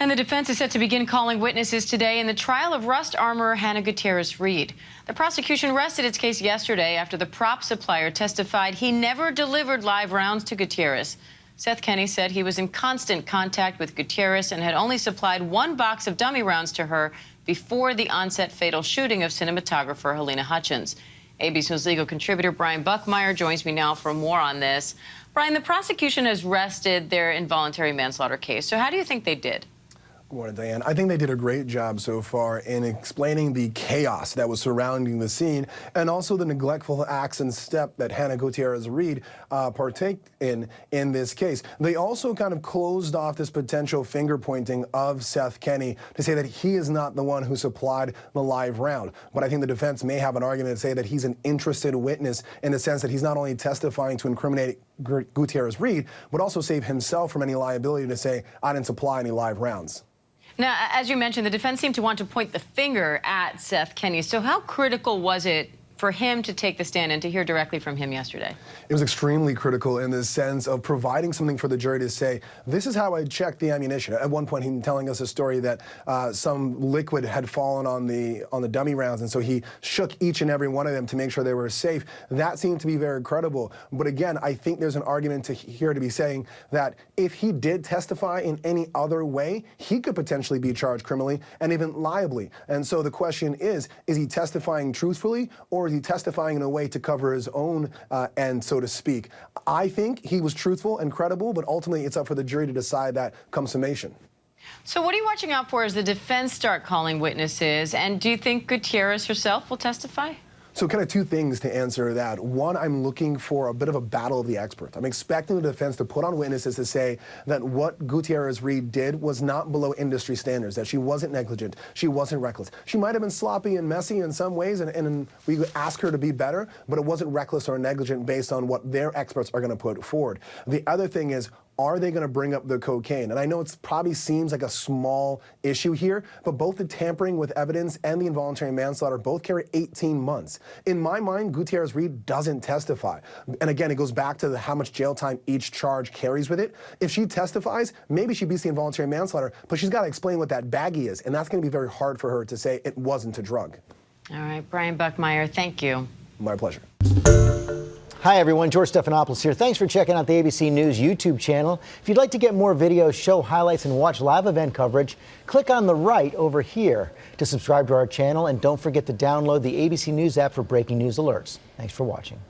And the defense is set to begin calling witnesses today in the trial of rust armorer Hannah Gutierrez-Reed. The prosecution rested its case yesterday after the prop supplier testified he never delivered live rounds to Gutierrez. Seth Kenney said he was in constant contact with Gutierrez and had only supplied one box of dummy rounds to her before the on-set fatal shooting of cinematographer Halyna Hutchins. ABC News legal contributor Brian Buckmeyer joins me now for more on this. Brian, the prosecution has rested their involuntary manslaughter case. So how do you think they did? Good morning, Diane. I think they did a great job so far in explaining the chaos that was surrounding the scene and also the neglectful acts and step that Hannah Gutierrez-Reed partake in this case. They also kind of closed off this potential finger pointing of Seth Kenney to say that he is not the one who supplied the live round. But I think the defense may have an argument to say that he's an interested witness in the sense that he's not only testifying to incriminate Gutierrez-Reed, but also save himself from any liability to say, I didn't supply any live rounds. Now, as you mentioned, the defense seemed to want to point the finger at Seth Kenney. So how critical was it for him to take the stand and to hear directly from him yesterday? It was extremely critical in the sense of providing something for the jury to say, this is how I checked the ammunition. At one point, he telling us a story that some liquid had fallen on the dummy rounds, and so he shook each and every one of them to make sure they were safe. That seemed to be very credible. But again, I think there's an argument here to be saying that if he did testify in any other way, he could potentially be charged criminally and even liably. And so the question is he testifying truthfully, or is he testifying in a way to cover his own end, so to speak? I think he was truthful and credible, but ultimately it's up for the jury to decide that come summation. So what are you watching out for as the defense start calling witnesses? And do you think Gutierrez herself will testify? So kind of two things to answer that. One, I'm looking for a bit of a battle of the experts. I'm expecting the defense to put on witnesses to say that what Gutierrez-Reed did was not below industry standards, that she wasn't negligent, she wasn't reckless. She might have been sloppy and messy in some ways, and we would ask her to be better, but it wasn't reckless or negligent based on what their experts are going to put forward. The other thing is, are they going to bring up the cocaine? And I know it probably seems like a small issue here, but both the tampering with evidence and the involuntary manslaughter both carry 18 months. In my mind, Gutierrez-Reed doesn't testify. And again, it goes back to how much jail time each charge carries with it. If she testifies, maybe she beats the involuntary manslaughter, but she's got to explain what that baggie is. And that's going to be very hard for her to say it wasn't a drug. All right, Brian Buckmeyer, thank you. My pleasure. Hi everyone, George Stephanopoulos here. Thanks for checking out the ABC News YouTube channel. If you'd like to get more videos, show highlights, and watch live event coverage, click on the right over here to subscribe to our channel, and don't forget to download the ABC News app for breaking news alerts. Thanks for watching.